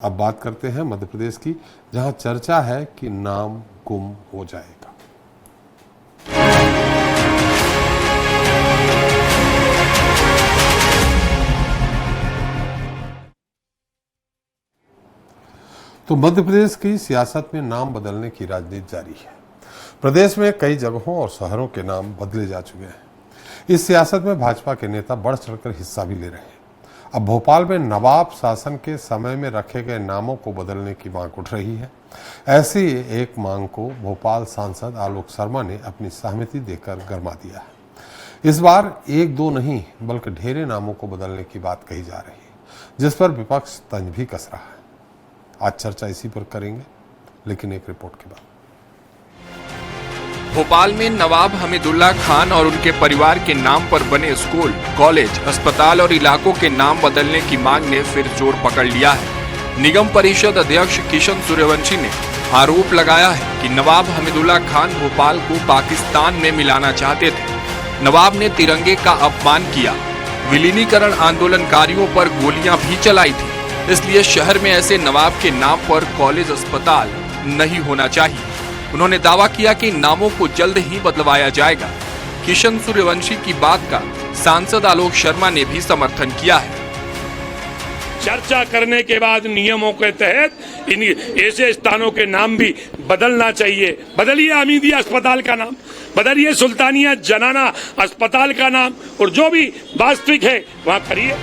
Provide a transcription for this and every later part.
अब बात करते हैं मध्य प्रदेश की, जहां चर्चा है कि नाम गुम हो जाएगा। तो मध्य प्रदेश की सियासत में नाम बदलने की राजनीति जारी है। प्रदेश में कई जगहों और शहरों के नाम बदले जा चुके हैं। इस सियासत में भाजपा के नेता बढ़ चढ़कर हिस्सा भी ले रहे हैं। अब भोपाल में नवाब शासन के समय में रखे गए नामों को बदलने की मांग उठ रही है। ऐसी एक मांग को भोपाल सांसद आलोक शर्मा ने अपनी सहमति देकर गरमा दिया है। इस बार एक दो नहीं बल्कि ढेरे नामों को बदलने की बात कही जा रही है, जिस पर विपक्ष तंज भी कस रहा है। आज चर्चा इसी पर करेंगे, लेकिन एक रिपोर्ट के बाद। भोपाल में नवाब हमीदुल्ला खान और उनके परिवार के नाम पर बने स्कूल, कॉलेज, अस्पताल और इलाकों के नाम बदलने की मांग ने फिर जोर पकड़ लिया है। निगम परिषद अध्यक्ष किशन सूर्यवंशी ने आरोप लगाया है कि नवाब हमीदुल्ला खान भोपाल को पाकिस्तान में मिलाना चाहते थे। नवाब ने तिरंगे का अपमान किया, विलीनीकरण आंदोलनकारियों पर गोलियां भी चलाई थी। इसलिए शहर में ऐसे नवाब के नाम पर कॉलेज, अस्पताल नहीं होना चाहिए। उन्होंने दावा किया कि नामों को जल्द ही बदलवाया जाएगा। किशन सूर्यवंशी की बात का सांसद आलोक शर्मा ने भी समर्थन किया है। चर्चा करने के बाद नियमों के तहत इन ऐसे स्थानों के नाम भी बदलना चाहिए। बदलिए हमीदिया अस्पताल का नाम, बदलिए सुल्तानिया जनाना अस्पताल का नाम, और जो भी वास्तविक है वहाँ करिए।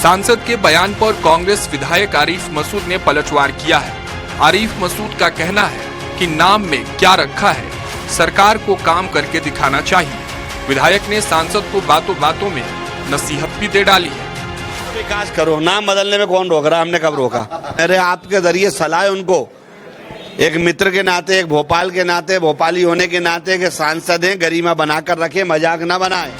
सांसद के बयान पर कांग्रेस विधायक आरिफ मसूद ने पलटवार किया है। आरिफ मसूद का कहना है कि नाम में क्या रखा है, सरकार को काम करके दिखाना चाहिए। विधायक ने सांसद को बातों बातों में नसीहत भी दे डाली है। विकास करो, नाम बदलने में कौन रोक रहा, हमने कब रोका। अरे आपके जरिए सलाह है उनको, एक मित्र के नाते, एक भोपाल के नाते, भोपाली होने के नाते के सांसद हैं, गरिमा बनाकर रखे, मजाक न बनाए।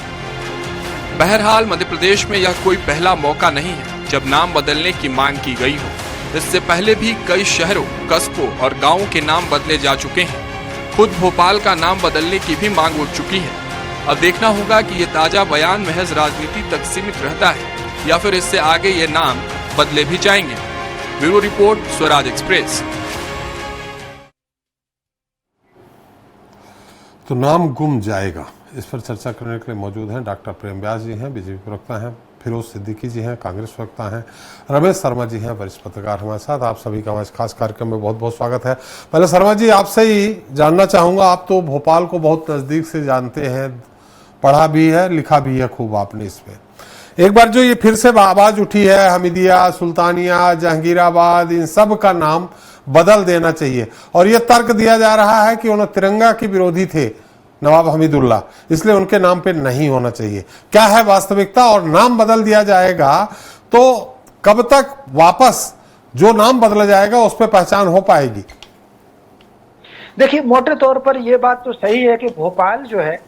बहरहाल मध्य प्रदेश में यह कोई पहला मौका नहीं है जब नाम बदलने की मांग की गई हो। इससे पहले भी कई शहरों, कस्बों और गांवों के नाम बदले जा चुके हैं। खुद भोपाल का नाम बदलने की भी मांग उठ चुकी है। अब देखना होगा कि ये ताजा बयान महज राजनीति तक सीमित रहता है या फिर इससे आगे ये नाम बदले भी जाएंगे। Bureau report, Swaraj express. तो नाम गुम जाएगा, इस पर चर्चा करने के लिए मौजूद हैं डॉक्टर प्रेम व्यास जी हैं, बीजेपी प्रवक्ता हैं, फिरोज सिद्दीकी जी हैं, कांग्रेस प्रवक्ता हैं, रमेश शर्मा जी हैं, वरिष्ठ पत्रकार हमारे साथ। आप सभी का हमारे खास कार्यक्रम में बहुत बहुत स्वागत है। पहले शर्मा जी आपसे ही जानना चाहूंगा, आप तो भोपाल को बहुत नजदीक से जानते हैं, पढ़ा भी है, लिखा भी है खूब आपने इसमें। एक बार जो ये फिर से आवाज उठी है हमीदिया, सुल्तानिया, जहांगीराबाद, इन सब का नाम बदल देना चाहिए, और ये तर्क दिया जा रहा है कि उन्हें तिरंगा के विरोधी थे नवाब हमीदुल्ला, इसलिए उनके नाम पे नहीं होना चाहिए। क्या है वास्तविकता, और नाम बदल दिया जाएगा तो कब तक वापस जो नाम बदला जाएगा उस पर पहचान हो पाएगी? देखिए, मोटे तौर पर यह बात तो सही है कि भोपाल जो है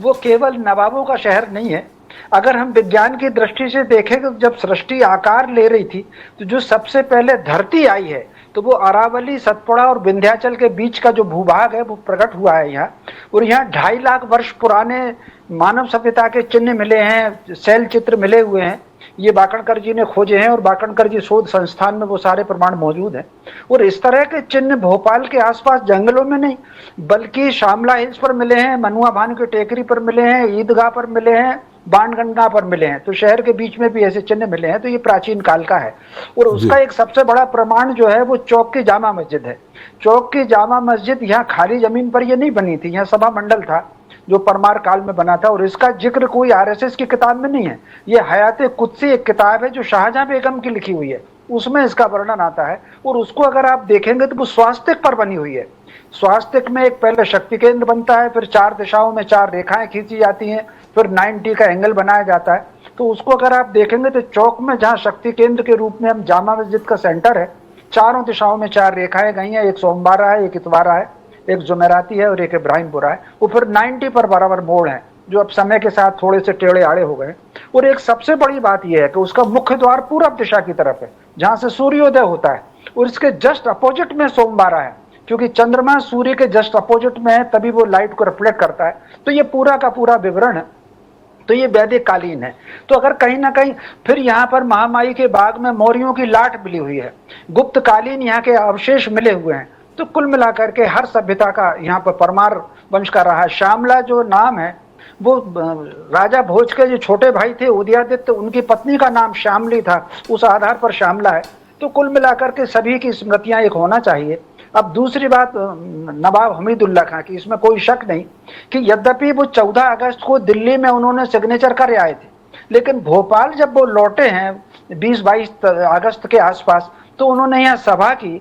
वो केवल नवाबों का शहर नहीं है। अगर हम विज्ञान की दृष्टि से देखें तो जब सृष्टि आकार ले रही थी तो जो सबसे पहले धरती आई है तो वो अरावली, सतपुड़ा और विंध्याचल के बीच का जो भूभाग है वो प्रकट हुआ है यहाँ। और यहाँ 2.5 लाख वर्ष पुराने मानव सभ्यता के चिन्ह मिले हैं, शैल चित्र मिले हुए हैं। ये बाकणकर जी ने खोजे हैं और बाकणकर जी शोध संस्थान में वो सारे प्रमाण मौजूद हैं। और इस तरह के चिन्ह भोपाल के आसपास जंगलों में नहीं बल्कि शामला हिल्स पर मिले हैं, मनुआ भान की टेकरी पर मिले हैं, ईदगाह पर मिले हैं, बाणगंगा पर मिले हैं। तो शहर के बीच में भी ऐसे चिन्ह मिले हैं, तो ये प्राचीन काल का है। और उसका एक सबसे बड़ा प्रमाण जो है वो चौक की जामा मस्जिद है। चौक की जामा मस्जिद यहाँ खाली जमीन पर ये नहीं बनी थी, यहाँ सभा मंडल था जो परमार काल में बना था। और इसका जिक्र कोई आरएसएस की किताब में नहीं है, ये हयाते कुत्सी एक किताब है जो शाहजहां बेगम की लिखी हुई है, उसमें इसका वर्णन आता है। और उसको अगर आप देखेंगे तो वो स्वास्तिक पर बनी हुई है। स्वास्तिक में एक पहले शक्ति केंद्र बनता है, फिर 4 दिशाओं में 4 रेखाएं खींची जाती हैं, फिर 90 का एंगल बनाया जाता है। तो उसको अगर आप देखेंगे तो चौक में जहाँ शक्ति केंद्र के रूप में हम जामा मस्जिद का सेंटर है, चारों दिशाओं में 4 रेखाएं गई हैं, एक सोमवारा है, एक इतवारा है, एक जुमेराती है और एक इब्राहिमपुरा है। वो फिर 90 पर बराबर मोड़ है जो अब समय के साथ थोड़े से टेढ़े आड़े हो गए। और एक सबसे बड़ी बात यह है कि उसका मुख्य द्वार पूरब दिशा की तरफ है जहां से सूर्योदय होता है, और इसके जस्ट अपोजिट में सोमवारा है, क्योंकि चंद्रमा सूर्य के जस्ट अपोजिट में है तभी वो लाइट को रिफ्लेक्ट करता है। तो ये पूरा का पूरा विवरण तो ये वैदिक कालीन है। तो अगर कहीं ना कहीं फिर यहाँ पर महामाई के बाग में मौर्यों की लाट मिली हुई है, गुप्त कालीन यहाँ के अवशेष मिले हुए हैं, तो कुल मिलाकर के हर सभ्यता का यहाँ पर परमार वंश का रहा है। श्यामला जो नाम है वो राजा भोज के जो छोटे भाई थे उदयादित्य, उनकी पत्नी का नाम श्यामली था, उस आधार पर श्यामला है। तो कुल मिलाकर के सभी की स्मृतियां एक होना चाहिए। अब दूसरी बात नवाब हमीदुल्ला खां की, इसमें कोई शक नहीं कि यद्यपि वो 14 अगस्त को दिल्ली में उन्होंने सिग्नेचर कर आए थे, लेकिन भोपाल जब वो लौटे हैं 20-22 अगस्त के आसपास, तो उन्होंने यहाँ सभा की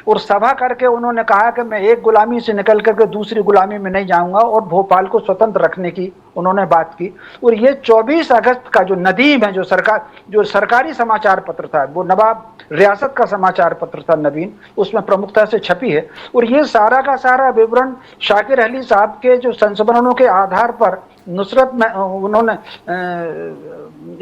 और सभा करके उन्होंने कहा कि मैं एक गुलामी से निकल करके दूसरी गुलामी में नहीं जाऊंगा, और भोपाल को स्वतंत्र रखने की उन्होंने बात की। और ये 24 अगस्त का जो नदीम है, जो सरकारी समाचार पत्र था, वो नवाब रियासत का समाचार पत्र था नवीन, उसमें प्रमुखता से छपी है। और ये सारा का सारा विवरण शाकिर अली साहब के जो संस्मरणों के आधार पर नुसरत में उन्होंने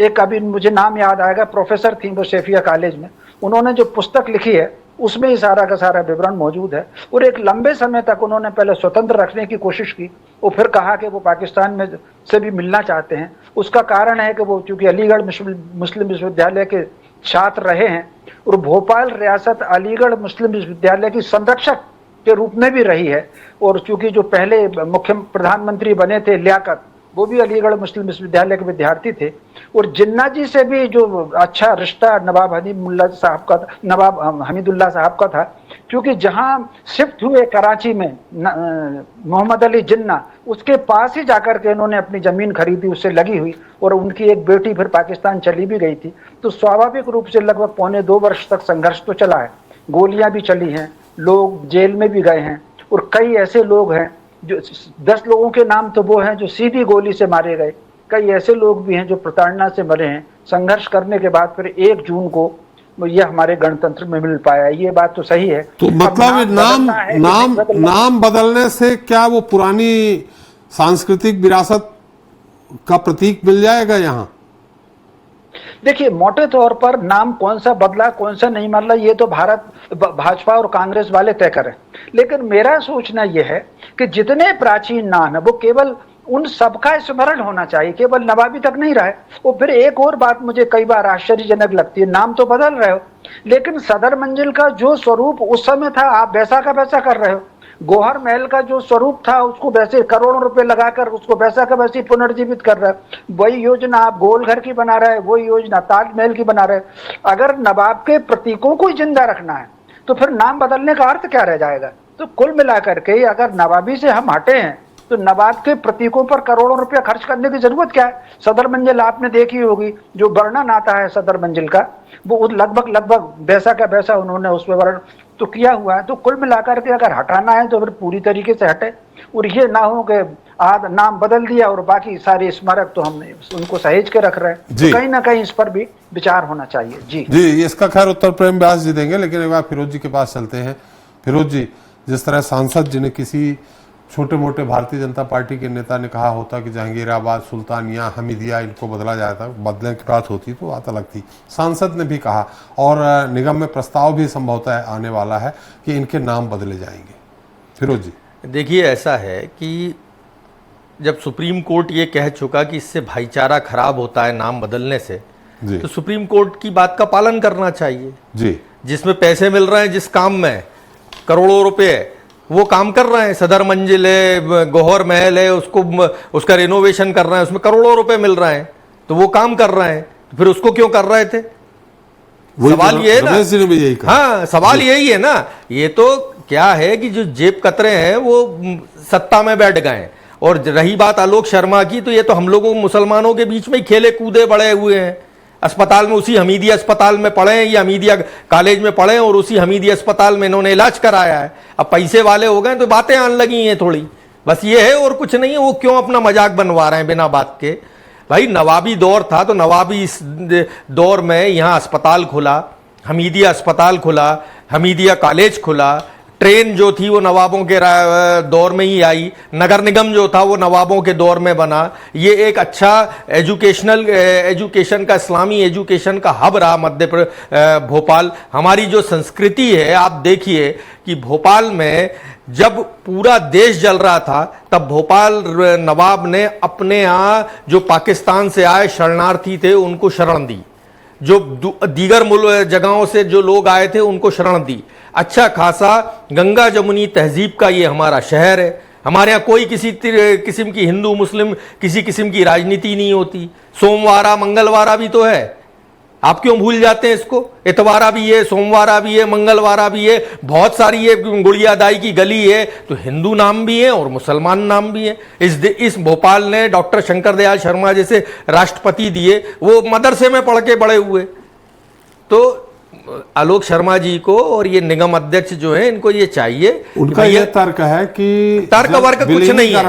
एक, अभी मुझे नाम याद आएगा, प्रोफेसर थी वो शेफिया कॉलेज में, उन्होंने जो पुस्तक लिखी है उसमें ही सारा का सारा विवरण मौजूद है। और एक लंबे समय तक उन्होंने पहले स्वतंत्र रखने की कोशिश की और फिर कहा कि वो पाकिस्तान में से भी मिलना चाहते हैं। उसका कारण है कि वो चूंकि अलीगढ़ मुस्लिम विश्वविद्यालय के छात्र रहे हैं और भोपाल रियासत अलीगढ़ मुस्लिम विश्वविद्यालय की संरक्षक के रूप में भी रही है, और चूंकि जो पहले मुख्य प्रधानमंत्री बने थे लियाकत, वो भी अलीगढ़ मुस्लिम विश्वविद्यालय के विद्यार्थी थे। और जिन्ना जी से भी जो अच्छा रिश्ता नवाब हमीदुल्ला साहब का था, क्योंकि जहां शिफ्ट हुए कराची में मोहम्मद अली जिन्ना, उसके पास ही जाकर के इन्होंने अपनी जमीन खरीदी, उससे लगी हुई, और उनकी एक बेटी फिर पाकिस्तान चली भी गई थी। तो स्वाभाविक रूप से लगभग 1.25 वर्ष तक संघर्ष तो चला है, गोलियां भी चली हैं, लोग जेल में भी गए हैं, और कई ऐसे लोग हैं जो 10 लोगों के नाम तो वो हैं जो सीधी गोली से मारे गए, कई ऐसे लोग भी हैं जो प्रताड़ना से मरे हैं। संघर्ष करने के बाद फिर 1 जून को ये हमारे गणतंत्र में मिल पाया, ये बात तो सही है। तो मतलब नाम बदलने से क्या वो पुरानी सांस्कृतिक विरासत का प्रतीक मिल जाएगा यहाँ? देखिए, मोटे तौर पर नाम कौन सा बदला कौन सा नहीं बदला ये तो भाजपा और कांग्रेस वाले तय करें, लेकिन मेरा सोचना यह है कि जितने प्राचीन नाम है वो केवल उन सबका स्मरण होना चाहिए, केवल नवाबी तक नहीं रहे। और फिर एक और बात मुझे कई बार आश्चर्यजनक लगती है, नाम तो बदल रहे हो लेकिन सदर मंजिल का जो स्वरूप उस समय था आप वैसा का वैसा कर रहे हो। गौहर महल का जो स्वरूप था उसको वैसे करोड़ों रुपए लगाकर उसको वैसा का वैसे पुनर्जीवित कर रहे हैं। वही योजना आप गोल घर की बना रहे हैं, वही योजना ताजमहल की बना रहे हैं। अगर नवाब के प्रतीकों को जिंदा रखना है तो फिर नाम बदलने का अर्थ क्या रह जाएगा? तो कुल मिलाकर के अगर नवाबी से हम हटे हैं तो नवाब के प्रतीकों पर करोड़ों रुपया खर्च करने की जरूरत क्या है? सदर मंजिल आपने देखी होगी, जो वर्णन आता है सदर मंजिल का वो लगभग वैसा का वैसा उन्होंने उसमें वर्णन तो किया हुआ है। तो कुल मिलाकर के अगर हटाना है तो फिर पूरी तरीके से हटे, और ये ना हो कि नाम बदल दिया और बाकी सारे स्मारक तो हमने उनको सहेज के रख रहे हैं। तो कहीं ना कहीं इस पर भी विचार होना चाहिए। जी इसका खैर उत्तर प्रेम व्यास जी देंगे, लेकिन एक बार फिरोज जी के पास चलते हैं। फिरोज जी, जिस तरह सांसद जिन्हें किसी छोटे मोटे भारतीय जनता पार्टी के नेता ने कहा होता कि जहांगीराबाद, सुल्तानिया, हमीदिया इनको बदला जाता, बदलने की बात होती तो बात अलग थी। सांसद ने भी कहा और निगम में प्रस्ताव भी संभवतः आने वाला है कि इनके नाम बदले जाएंगे। फिरोज जी, देखिए, ऐसा है कि जब सुप्रीम कोर्ट ये कह चुका कि इससे भाईचारा खराब होता है नाम बदलने से, तो सुप्रीम कोर्ट की बात का पालन करना चाहिए जी। जिसमें पैसे मिल रहे हैं, जिस काम में करोड़ों रुपए, वो काम कर रहे हैं। सदर मंजिल है, गौहर महल है, उसका रिनोवेशन कर रहे हैं, उसमें करोड़ों रुपए मिल रहे हैं, तो वो काम कर रहे हैं। तो फिर उसको क्यों कर रहे थे? सवाल ये है ना। हाँ, सवाल यही है ना। ये तो क्या है कि जो जेब कतरे हैं वो सत्ता में बैठ गए। और रही बात आलोक शर्मा की, तो ये तो हम लोगों मुसलमानों के बीच में ही खेले कूदे बड़े हुए हैं। अस्पताल में, उसी हमीदिया अस्पताल में पढ़े हैं या हमीदिया कॉलेज में पढ़े हैं और उसी हमीदिया अस्पताल में इन्होंने इलाज कराया है। अब पैसे वाले हो गए तो बातें आने लगी हैं थोड़ी, बस ये है और कुछ नहीं है। वो क्यों अपना मजाक बनवा रहे हैं बिना बात के? भाई, नवाबी दौर था तो नवाबी इस दौर में यहाँ अस्पताल खुला, हमीदिया अस्पताल खुला, हमीदिया कॉलेज खुला, ट्रेन जो थी वो नवाबों के दौर में ही आई, नगर निगम जो था वो नवाबों के दौर में बना। ये एक अच्छा एजुकेशन का, इस्लामी एजुकेशन का हब रहा भोपाल। हमारी जो संस्कृति है, आप देखिए कि भोपाल में जब पूरा देश जल रहा था तब भोपाल नवाब ने अपने यहाँ जो पाकिस्तान से आए शरणार्थी थे उनको शरण दी, जो दीगर जगहों से जो लोग आए थे उनको शरण दी। अच्छा खासा गंगा जमुनी तहजीब का ये हमारा शहर है। हमारे यहाँ कोई किसी किस्म की हिंदू मुस्लिम किसी किस्म की राजनीति नहीं होती। सोमवारा मंगलवारा भी तो है, आप क्यों भूल जाते हैं इसको? इतवारा भी है, सोमवारा भी है, मंगलवारा भी है, बहुत सारी ये गुड़िया दाई की गली है, तो हिंदू नाम भी है और मुसलमान नाम भी है। इस भोपाल ने डॉक्टर शंकर दयाल शर्मा जैसे राष्ट्रपति दिए, वो मदरसे में पढ़ के बड़े हुए। तो आलोक शर्मा जी को और ये निगम अध्यक्ष जो है इनको ये चाहिए, उनका ये तर्क है कि तर्क वर्क कुछ नहीं है,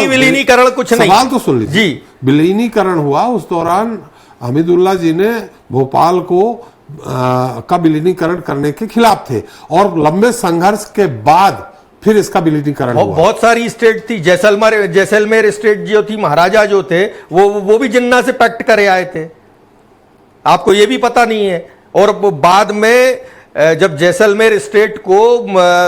विलीनीकरण कुछ नहीं। सवाल तो सुन लीजिए जी। विलीनीकरण हुआ, उस दौरान हमीदुल्लाह जी ने भोपाल को का विलीनीकरण करने के खिलाफ थे और लंबे संघर्ष के बाद फिर इसका विलीनीकरण हुआ। बहुत सारी स्टेट थी, जैसलमेर स्टेट जो थी, महाराजा जो थे वो भी जिन्ना से पैक्ट करे आए थे, आपको ये भी पता नहीं है। और बाद में जब जैसलमेर स्टेट को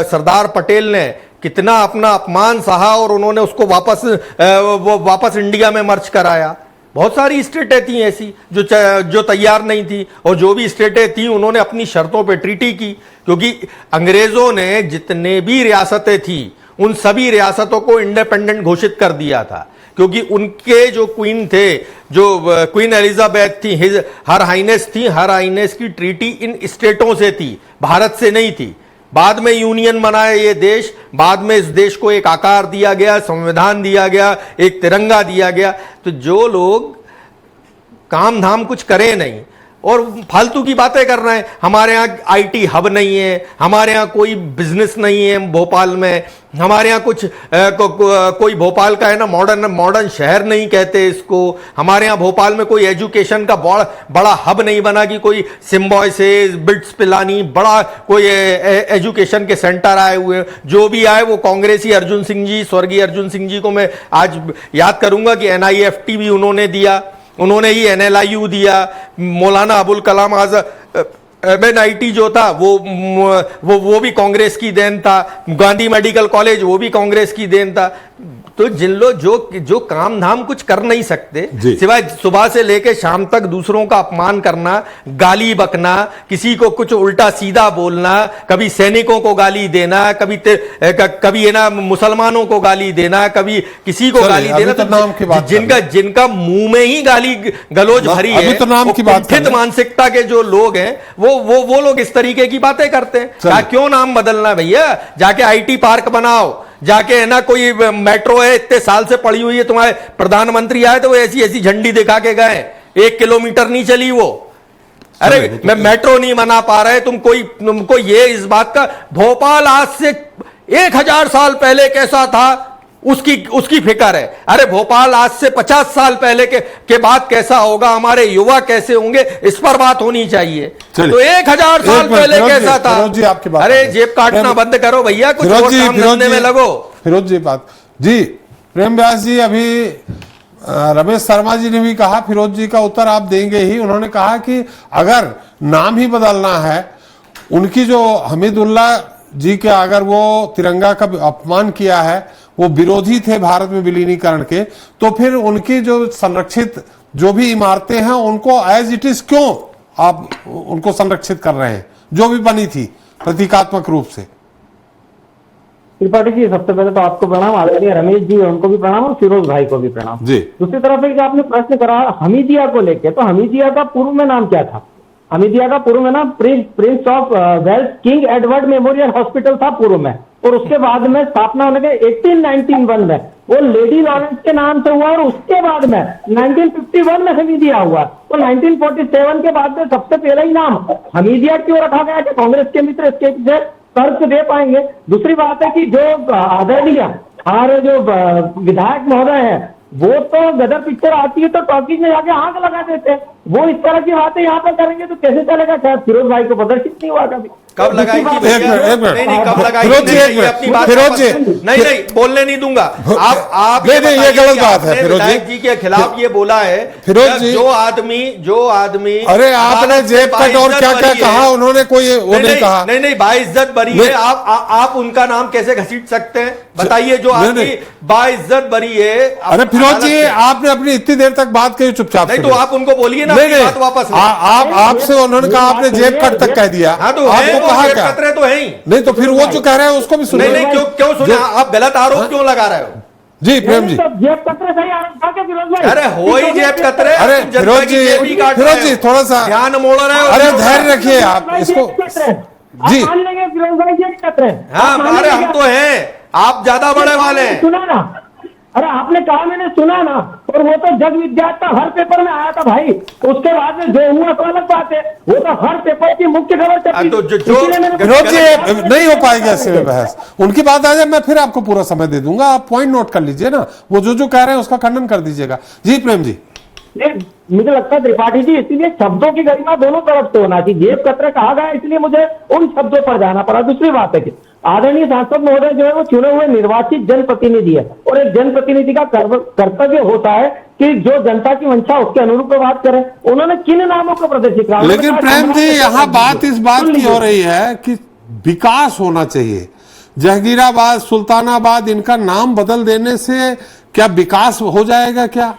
सरदार पटेल ने कितना अपना अपमान सहा और उन्होंने उसको वापस इंडिया में मर्ज कराया। बहुत सारी स्टेटें थी ऐसी जो तैयार नहीं थी, और जो भी स्टेटें थी उन्होंने अपनी शर्तों पे ट्रीटी की, क्योंकि अंग्रेजों ने जितने भी रियासतें थी उन सभी रियासतों को इंडिपेंडेंट घोषित कर दिया था, क्योंकि उनके जो क्वीन थे, जो क्वीन एलिजाबेथ थी, हर हाइनेस थी, हर हाइनेस की ट्रीटी इन स्टेटों से थी, भारत से नहीं थी। बाद में यूनियन बनाया ये देश, बाद में इस देश को एक आकार दिया गया, संविधान दिया गया, एक तिरंगा दिया गया। तो जो लोग काम धाम कुछ करें नहीं और फालतू की बातें कर रहे हैं, हमारे यहाँ आईटी हब नहीं है, हमारे यहाँ कोई बिजनेस नहीं है भोपाल में, हमारे यहाँ कुछ कोई भोपाल का है ना मॉडर्न शहर नहीं कहते इसको, हमारे यहाँ भोपाल में कोई एजुकेशन का बड़ा हब नहीं बना कि कोई सिम्बॉयसिस, बिट्स पिलानी, बड़ा कोई एजुकेशन के सेंटर आए हुए। जो भी आए वो कांग्रेसी अर्जुन सिंह जी, स्वर्गीय अर्जुन सिंह जी को मैं आज याद करूंगा कि NIFT भी उन्होंने दिया, उन्होंने ही NLIU दिया, मौलाना अबुल कलाम आजाद MNIT जो था वो भी कांग्रेस की देन था, गांधी मेडिकल कॉलेज वो भी कांग्रेस की देन था। तो जिन लोग जो काम धाम कुछ कर नहीं सकते, सिवाय सुबह से लेकर शाम तक दूसरों का अपमान करना, गाली बकना, किसी को कुछ उल्टा सीधा बोलना, कभी सैनिकों को गाली देना, कभी है ना मुसलमानों को गाली देना, कभी किसी को गाली देना, तो नाम की बात जिनका मुंह में ही गाली गलौज भरी है, तो नाम की बात, मानसिकता के जो लोग हैं वो लोग इस तरीके की बातें करते हैं। क्यों नाम बदलना भैया? जाके IT पार्क बनाओ, जाके है ना कोई मेट्रो है इतने साल से पड़ी हुई है, तुम्हारे प्रधानमंत्री आए तो वो ऐसी झंडी दिखा के गए, 1 किलोमीटर नहीं चली वो। अरे मैं मेट्रो नहीं बना पा रहे, तुमको ये इस बात का, भोपाल आज से 1000 साल पहले कैसा था उसकी फिक्र है। अरे भोपाल आज से 50 साल पहले के बाद कैसा होगा, हमारे युवा कैसे होंगे, इस पर बात होनी चाहिए। तो 1000 साल पहले कैसा था? अरे जेब काटना बंद करो भैया, कुछ और काम करने में लगो। फिरोज जी बात जी, प्रेम व्यास जी, अभी रमेश शर्मा जी ने भी कहा, फिरोज जी का उत्तर आप देंगे ही। उन्होंने कहा कि अगर नाम ही बदलना है, उनकी जो हमीदुल्लाह जी के अगर वो तिरंगा का अपमान किया है, वो विरोधी थे भारत में विलीनीकरण के, तो फिर उनकी जो संरक्षित जो भी इमारतें हैं उनको एज इट इज क्यों आप उनको संरक्षित कर रहे हैं, जो भी बनी थी प्रतीकात्मक रूप से? त्रिपाठी जी, सबसे पहले तो आपको प्रणाम, आदरणीय रमेश जी उनको भी प्रणाम और फिरोज भाई को भी प्रणाम जी। दूसरी तरफ एक आपने प्रश्न करा हमीदिया को लेके, तो हमीदिया का पूर्व में नाम क्या था? हमीदिया का पूर्व में नाम Prince of Wales King Edward Memorial Hospital था पूर्व में, और उसके बाद में स्थापना होने के 1891 में वो लेडी लॉरेंस के नाम से हुआ, और उसके बाद में 1951 में हमीदिया हुआ। तो 1947 के बाद में सबसे पहला ही नाम हमीदिया क्यों रखा गया कि कांग्रेस के मित्र इसके पीछे तर्क दे पाएंगे। दूसरी बात है कि जो आदरणीय हमारे जो विधायक महोदय है, वो तो गदर पिक्चर आती है तो टॉकीज में जाके आंख लगा देते हैं। वो इस तरह की बातें यहाँ पर करेंगे तो कैसे चलेगा? शायद फिरोज भाई को प्रदर्शित नहीं हुआ कभी। कब लगाई थी? एक मिनट नहीं, कब लगाई थी? अपनी बात फिरोज जी, नहीं बोलने नहीं दूंगा। आप नहीं, ये गलत बात है। फिरोज जी के खिलाफ ये बोला है फिरोज जी, जो आदमी अरे आपने जेब कट और क्या क्या कहा, उन्होंने कोई वो नहीं कहा। नहीं बाइज्जत बरी है, आप उनका नाम कैसे घसीट सकते हैं? बताइए, जो आदमी बाइज्जत बरी है। अरे फिरोज जी, आपने अपनी इतनी देर तक बात कही चुपचाप। नहीं तो आप उनको बोलिए ना, बात वापस। आपसे उन्होंने कहा, आपने जेब कट तक कह दिया। हाँ तो आपको कहा क्या? खतरे तो है ही नहीं, तो फिर वो जो कह रहे हैं उसको भी सुनिए। नहीं क्यों सुने? आप गलत आरोप क्यों लगा रहे हो? जी प्रेम जी, जेब कतरे सही आरोप था क्या फिरोज भाई? अरे हो ही जेब कतरे। अरे फिरोज जी थोड़ा सा ध्यान मोड़ रहे हो। अरे धैर्य रखिए आप इसको। जी मान लेंगे फिरोज भाई जेब कतरे। हाँ, अरे हम तो हैं, आप ज्यादा बड़े वाले हैं। सुना ना, अरे आपने कहा, मैंने सुना ना, और वो तो जग विज्ञान का हर पेपर में आया था भाई। उसके बाद में जो हुआ तो अलग बात है, वो तो हर पेपर की मुख्य खबर छपी। तो फिरोज जी नहीं हो पाएगा ऐसे में बहस। उनकी बात आ जाए, मैं फिर आपको पूरा समय दे दूंगा, आप पॉइंट नोट कर लीजिए ना, वो जो कह रहे हैं उसका खंडन कर दीजिएगा। जी प्रेम जी, मुझे लगता है त्रिपाठी जी, इसलिए शब्दों की गरिमा दोनों तरफ से होना चाहिए। जेब कतरे कहा गया, इसलिए मुझे उन शब्दों पर जाना पड़ा। दूसरी बात है कि आदरणीय सांसद महोदय जो है वो चुने हुए निर्वाचित जनप्रतिनिधि है, और एक जनप्रतिनिधि का कर्तव्य होता है कि जो जनता की मंशा उसके अनुरूप बात करें। उन्होंने किन नामों को प्रदर्शित किया? लेकिन प्रेम जी, यहाँ बात इस बात की हो रही है कि विकास होना चाहिए। जहांगीराबाद, सुल्तानाबाद, इनका नाम बदल देने से क्या विकास हो जाएगा क्या?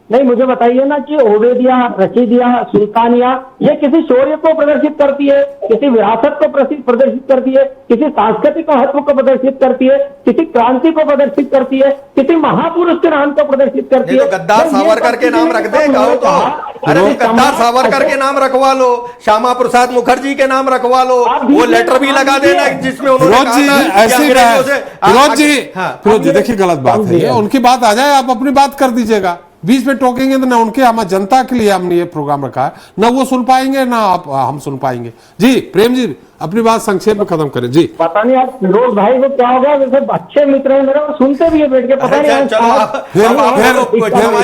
नहीं, मुझे बताइए ना कि ओबेदिया, रशीदिया, सुल्तानिया, ये किसी शौर्य को प्रदर्शित करती है, किसी विरासत को प्रदर्शित करती है, किसी सांस्कृतिक महत्व को प्रदर्शित करती है, किसी क्रांति को प्रदर्शित करती है, किसी महापुरुष के नाम को प्रदर्शित करती है। तो गद्दार सावरकर के नाम रख दे तो। अरे गद्दार सावरकर के नाम रखवा लो, श्यामा प्रसाद मुखर्जी के नाम रखवा लो, वो लेटर भी लगा देना जिसमें उन्होंने फिरोज जी देखिए, गलत बात है ये। उनकी बात आ जाए, आप अपनी बात कर दीजिएगा। बीच में टोकेंगे तो ना उनके, हम जनता के लिए हमने ये प्रोग्राम रखा है, ना वो सुन पाएंगे ना हम सुन पाएंगे। जी प्रेम जी, अपनी बात संक्षेप में खत्म करें। जी पता नहीं आप फिरोज भाई को क्या होगा, वैसे अच्छे मित्र हैं मेरे, और सुनते भी है बैठ के। पता नहीं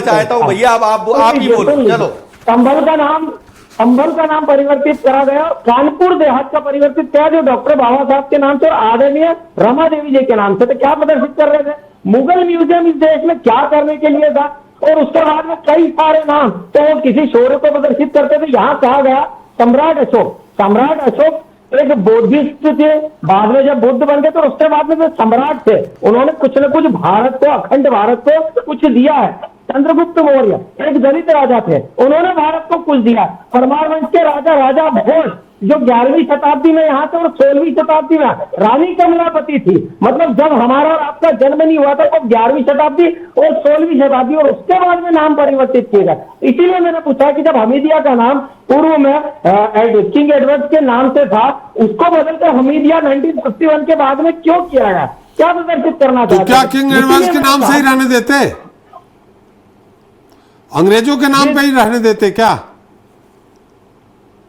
चाहता हूँ भैया, आप ही बोलो। चलो, संभल का नाम परिवर्तित करा गया, कानपुर देहात का परिवर्तित किया जो डॉक्टर बाबा साहब के नाम से और आदरणीय रमा देवी जी के नाम से। तो क्या प्रदर्शित कर रहे थे? मुगल म्यूजियम इस देश में क्या करने के लिए था? और उसके बाद में कई सारे नाम तो वो किसी शौर्य को प्रदर्शित करते थे। यहाँ कहा गया सम्राट अशोक एक बौद्धिस्ट थे, बाद में जब बुद्ध बन गए तो उसके बाद में जो सम्राट थे उन्होंने कुछ न कुछ भारत को, अखंड भारत को कुछ दिया है। चंद्रगुप्त मौर्य एक दलित राजा थे, उन्होंने भारत को कुछ दिया। परमार वंश के राजा भोज जो 11वीं शताब्दी में यहाँ थे और 16वीं शताब्दी में रानी कमलापति थी। मतलब जब हमारा और आपका जन्म नहीं हुआ था तो 11वीं शताब्दी और 16वीं शताब्दी, और उसके बाद में नाम परिवर्तित किया गया। इसीलिए मैंने पूछा कि जब हमीदिया का नाम पूर्व में किंग एडवर्ड के नाम से था, उसको बदलकर हमीदिया 1961 के बाद में क्यों किया गया? क्या प्रदर्शित करना चाहते? क्या किंग एडवर्ड के नाम से ही रहने देते? अंग्रेजों के नाम पे ही रहने देते क्या?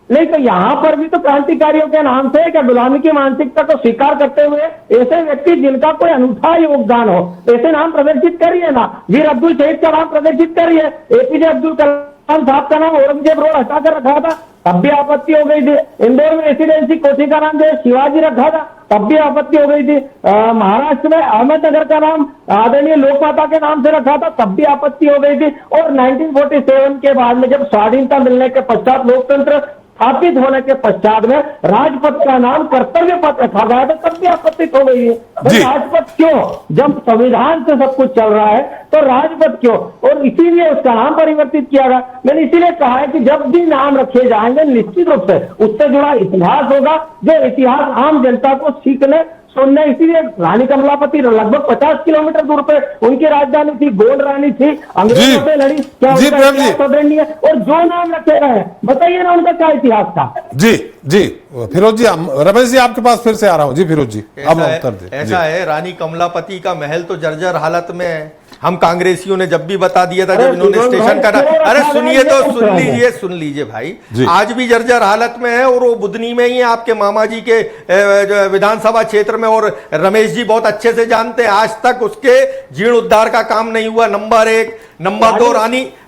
नहीं, तो यहाँ पर भी तो क्रांतिकारियों के नाम से क्या गुलामी की मानसिकता को स्वीकार करते हुए ऐसे व्यक्ति जिनका कोई अनूठा योगदान हो, ऐसे नाम प्रदर्शित करिए ना। वीर अब्दुल शहीद का नाम प्रदर्शित करिए, एपीजे अब्दुल कलाम साहब का नाम औरंगजेब रोड हटाकर रखा था, तब भी आपत्ति हो गई थी। इंदौर में रेसिडेंसी कोठी का नाम जो शिवाजी रखा था, तब भी आपत्ति हो गई थी। महाराष्ट्र में अहमदनगर का नाम आदरणीय लोकमाता के नाम से रखा था, तब भी आपत्ति हो गई थी। और 1947 के बाद में जब स्वाधीनता मिलने के पश्चात, लोकतंत्र स्थापित होने के पश्चात में राजपथ का नाम कर्तव्य पथ रखा गया था, तब भी आपत्ति हो गई है। राजपथ क्यों? जब संविधान से सब कुछ चल रहा है तो राजपथ क्यों? और इसीलिए उसका नाम परिवर्तित किया गया। मैंने इसीलिए कहा है कि जब भी नाम रखे जाएंगे निश्चित रूप से उससे जुड़ा इतिहास होगा, जो इतिहास आम जनता को सीखने सुनने। इसीलिए रानी कमलापति लगभग 50 किलोमीटर दूर पे उनकी राजधानी थी, गोंड रानी थी, अंग्रेजों से लड़ी। क्या नहीं है? और जो नाम रखे गए बताइए ना उनका क्या इतिहास था? जी फिरोज जी, रमेश जी आपके पास फिर से आ रहा हूँ। जी फिरोज जी, अब उत्तर दे। ऐसा है, रानी कमलापति का महल तो जर्जर हालत में है। हम कांग्रेसियों ने जब भी बता दिया था, जब इन्होंने स्टेशन का, अरे सुनिए तो सुन लीजिए भाई, आज भी जर्जर हालत में है। और वो बुधनी में ही है, आपके मामा जी के विधानसभा क्षेत्र में, और रमेश जी बहुत अच्छे से जानते हैं, आज तक उसके जीर्ण उद्धार का काम नहीं हुआ। नंबर 1, नंबर 2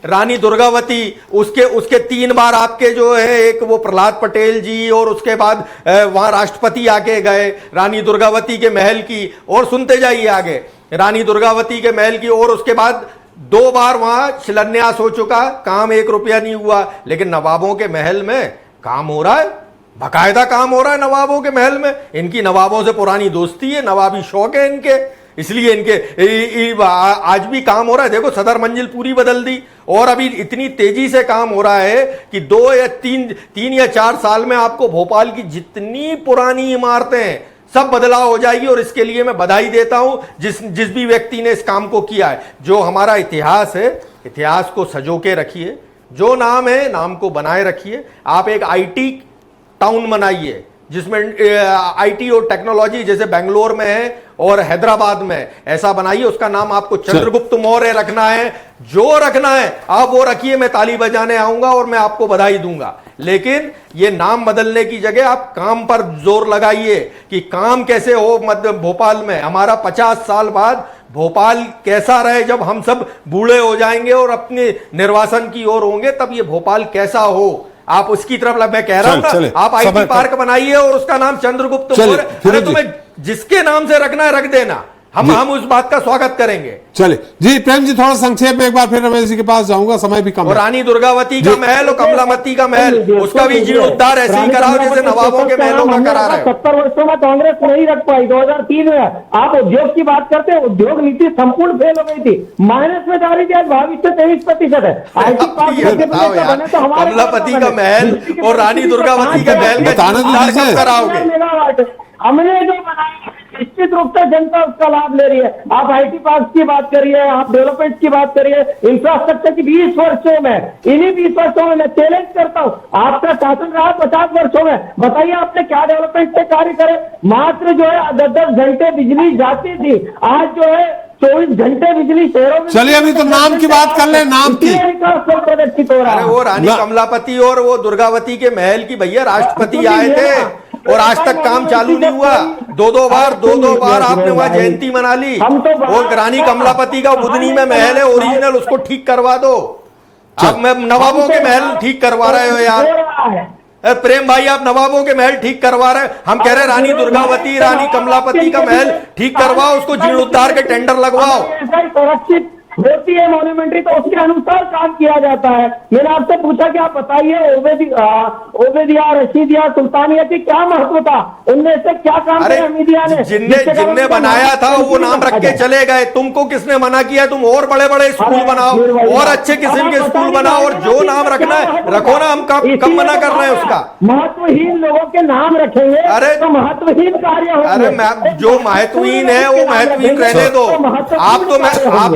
रानी दुर्गावती, उसके 3 बार आपके जो है, एक वो प्रहलाद पटेल जी, और उसके बाद वहां राष्ट्रपति आके गए रानी दुर्गावती के महल की, और सुनते जाइए आगे, रानी दुर्गावती के महल की, और उसके बाद 2 बार वहां शिलान्यास हो चुका, काम 1 रुपया नहीं हुआ। लेकिन नवाबों के महल में काम हो रहा है, बाकायदा काम हो रहा है नवाबों के महल में। इनकी नवाबों से पुरानी दोस्ती है, नवाबी शौक है इनके, इसलिए इनके आज भी काम हो रहा है। देखो सदर मंजिल पूरी बदल दी, और अभी इतनी तेजी से काम हो रहा है कि 2 या 3 या 4 साल में आपको भोपाल की जितनी पुरानी इमारतें हैं सब बदलाव हो जाएगी। और इसके लिए मैं बधाई देता हूं जिस भी व्यक्ति ने इस काम को किया है। जो हमारा इतिहास है, इतिहास को सजो के रखिए, जो नाम है नाम को बनाए रखिए। आप एक आईटी टाउन बनाइए जिसमें आईटी और टेक्नोलॉजी जैसे बेंगलोर में है और हैदराबाद में, ऐसा बनाइए। उसका नाम आपको चंद्रगुप्त मौर्य रखना है, जो रखना है आप वो रखिए, मैं ताली बजाने आऊंगा और मैं आपको बधाई दूंगा। लेकिन ये नाम बदलने की जगह आप काम पर जोर लगाइए कि काम कैसे हो मध्य भोपाल में। हमारा 50 साल बाद भोपाल कैसा रहे, जब हम सब बूढ़े हो जाएंगे और अपने निर्वासन की ओर होंगे, तब ये भोपाल कैसा हो, आप उसकी तरफ मैं कह रहा हूं ना, आप आईटी पार्क बनाइए और उसका नाम चंद्रगुप्त मौर्य, अरे तुम्हें जिसके नाम से रखना है रख देना, हम उस बात का स्वागत करेंगे। चले जी प्रेम जी, थोड़ा संक्षेप में एक बार फिर रमेश जी के पास जाऊंगा, समय भी कम है। और रानी दुर्गावती का महल और कमलावती का महल, उसका भी जीर्णोद्धार ऐसे ही कराओ जैसे नवाबों के महलों का करा रहे। 70 वर्षों में कांग्रेस नहीं रख पाई, 2003 में आप उद्योग की बात करते हैं, उद्योग नीति संपूर्ण फेल हो गई थी, माइनस में जा रही थी, आज भविष्य 23% है। कमलापति का महल और रानी दुर्गावती के महल का जीर्णोद्धार कब कराओगे? हमने जो बनाया निश्चित रूप से जनता उसका लाभ ले रही है। आप आईटी पार्क की बात करिए, आप डेवलपमेंट की बात करिए, इंफ्रास्ट्रक्चर की 20 वर्षों में, इन्हीं 20 वर्षों में मैं चैलेंज करता हूँ, आपका शासन रहा 50 वर्षों में, बताइए आपने क्या डेवलपमेंट के कार्य करे। मात्र जो है 10-10 घंटे बिजली जाती थी, आज जो है 24 घंटे बिजली शहरों में। चलिए अभी तो नाम की बात कर ले, नाम की प्रदर्शित हो रहा है। वो रानी कमलापति और वो दुर्गावती के महल की भैया राष्ट्रपति आए थे और आज तक काम चालू नहीं हुआ। 2-2 बार आपने वहां जयंती मना ली। वो रानी कमलापति का बुधनी में महल है ओरिजिनल, उसको ठीक करवा दो। अब मैं नवाबों के महल ठीक करवा रहे हो यार। प्रेम भाई आप नवाबों के महल ठीक करवा रहे हैं, हम कह रहे रानी दुर्गावती रानी कमलापति का महल ठीक करवाओ, उसको जीर्णोद्धार के टेंडर लगवाओ। सुरक्षित होती है मॉन्यूमेंट्री तो उसके अनुसार काम किया जाता है। मैंने आपसे पूछा कि आप बताइए ओबेदिया, रशीदिया, सुल्तानिया की क्या महत्व था, उनमें से क्या काम किया हमीदिया ने? जिनने बनाया था वो नाम रख के चले गए, तुमको किसने मना किया? तुम और बड़े बड़े स्कूल बनाओ और अच्छे किस्म के स्कूल बनाओ और जो नाम रखना है रखो ना, हम कब मना कर रहे हैं उसका? महत्वहीन लोगों के नाम रखेंगे अरे तो महत्वहीन कार्य होंगे। अरे जो महत्वहीन है वो महत्वहीन रहने दो, आप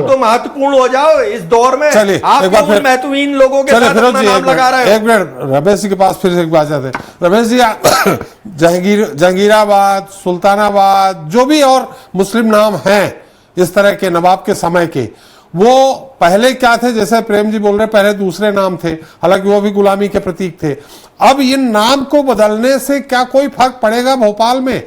तो महत्वपूर्ण हो जाओ इस दौर में। आप तो महत्वहीन लोगों के साथ अपना नाम लगा रहे हो। एक मिनट रमेश जी के पास फिर से एक बात जाते हैं। रमेश जी जहांगीराबाद, सुल्तानाबाद, जो भी और मुस्लिम नाम हैं इस तरह के नवाब के समय के, वो पहले क्या थे? जैसे प्रेम जी बोल रहे पहले दूसरे नाम थे, हालांकि वो भी गुलामी के प्रतीक थे। अब इन नाम को बदलने से क्या कोई फर्क पड़ेगा भोपाल में?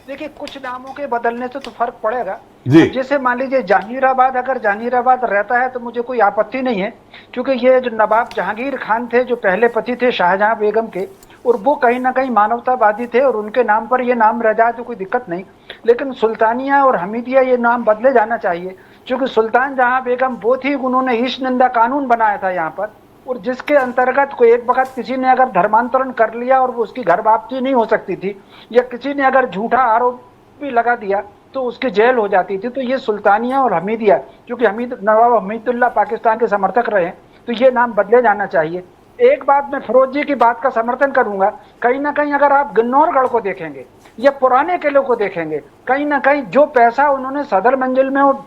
देखिए कुछ नामों के बदलने से तो फर्क पड़ेगा जी। जैसे मान लीजिए जहांगीराबाद, अगर जहांगीराबाद रहता है तो मुझे कोई आपत्ति नहीं है, क्योंकि ये जो नवाब जहांगीर खान थे जो पहले पति थे शाहजहां बेगम के, और वो कहीं ना कहीं मानवतावादी थे और उनके नाम पर ये नाम रह जाए तो कोई दिक्कत नहीं। लेकिन सुल्तानिया और हमीदिया ये नाम बदले जाना चाहिए, क्योंकि सुल्तान जहां बेगम वो थी, उन्होंने ईश निंदा कानून बनाया था यहाँ पर, और जिसके अंतर्गत कोई एक वक्त किसी ने अगर धर्मांतरण कर लिया और वो उसकी घर वापसी नहीं हो सकती थी, या किसी ने अगर झूठा आरोप भी लगा दिया तो उसकी जेल हो जाती थी। तो ये सुल्तानिया और हमीदिया, क्योंकि नवाब हमीदुल्लाह पाकिस्तान के समर्थक रहे, तो ये नाम बदले जाना चाहिए। एक बात मैं फिरोज जी की बात का समर्थन करूंगा, कहीं ना कहीं अगर आप गन्नौरगढ़ को देखेंगे या पुराने किलों को देखेंगे, कहीं ना कहीं जो पैसा उन्होंने सदर मंजिल में और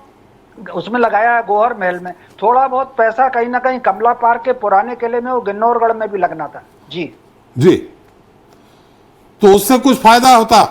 उसमें लगाया गोहर महल में, थोड़ा बहुत पैसा कहीं ना कहीं कमला पार्क के पुराने किले में और गन्नौरगढ़ में भी लगना था। जी जी, तो उससे कुछ फायदा होता?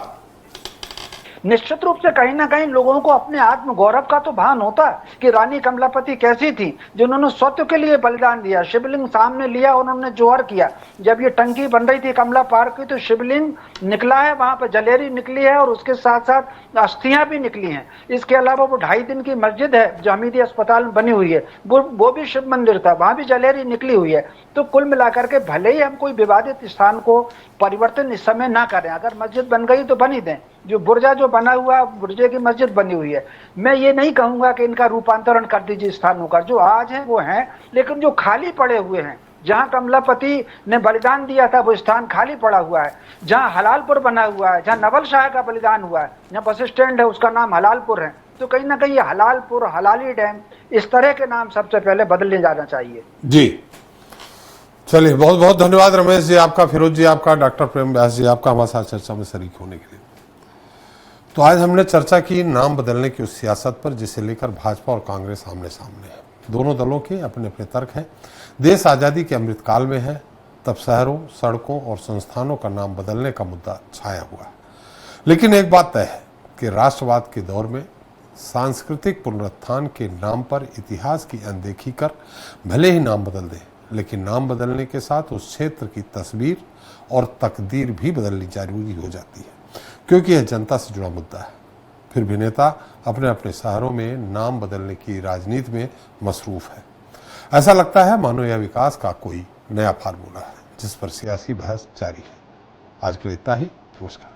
निश्चित रूप से कहीं ना कहीं लोगों को अपने आत्म गौरव का तो भान होता कि रानी कमलापति कैसी थी, जिन्होंने सत्य के लिए बलिदान दिया, शिवलिंग सामने लिया, उन्होंने जोहर किया। जब ये टंकी बन रही थी कमला पार्क की, तो शिवलिंग निकला है, वहां पर जलेरी निकली है और उसके साथ साथ अस्थियां भी निकली हैं। इसके अलावा वो 2.5 दिन की मस्जिद है जो हमीदी अस्पताल में बनी हुई है, वो भी शिव मंदिर था, वहां भी जलेरी निकली हुई है। तो कुल मिलाकर के भले ही हम कोई विवादित स्थान को परिवर्तन इस समय ना करें, अगर मस्जिद बन गई तो बनी दें। जो बुर्जा जो बना हुआ, बुर्जे की मस्जिद बनी हुई है, मैं ये नहीं कहूंगा कि इनका रूपांतरण कर दीजिए स्थानों का, जो आज है वो है, लेकिन जो खाली पड़े हुए हैं, जहां कमलापति ने बलिदान दिया था वो स्थान खाली पड़ा हुआ है, जहां हलालपुर बना हुआ है, जहां नवल शाह का बलिदान हुआ है, जहां बस स्टैंड है उसका नाम हलालपुर है, तो कहीं ना कहीं हलालपुर, हलाली डैम, इस तरह के नाम सबसे पहले बदलने जाना चाहिए। जी चलिए, बहुत बहुत धन्यवाद रमेश जी आपका, फिरोज जी आपका, डॉक्टर प्रेम व्यास जी आपका हमारे साथ चर्चा में शरीक होने के लिए। तो आज हमने चर्चा की नाम बदलने की उस सियासत पर जिसे लेकर भाजपा और कांग्रेस आमने सामने है। दोनों दलों के अपने अपने तर्क हैं। देश आज़ादी के अमृतकाल में है, तब शहरों, सड़कों और संस्थानों का नाम बदलने का मुद्दा छाया हुआ है। लेकिन एक बात तय है कि राष्ट्रवाद के दौर में सांस्कृतिक पुनरुत्थान के नाम पर इतिहास की अनदेखी कर भले ही नाम बदल दें, लेकिन नाम बदलने के साथ उस क्षेत्र की तस्वीर और तकदीर भी बदलनी जरूरी हो जाती है, क्योंकि यह जनता से जुड़ा मुद्दा है। फिर भी नेता अपने अपने शहरों में नाम बदलने की राजनीति में मसरूफ है। ऐसा लगता है मानो यह विकास का कोई नया फार्मूला है जिस पर सियासी बहस जारी है। आज के लिए इतना ही। नमस्कार।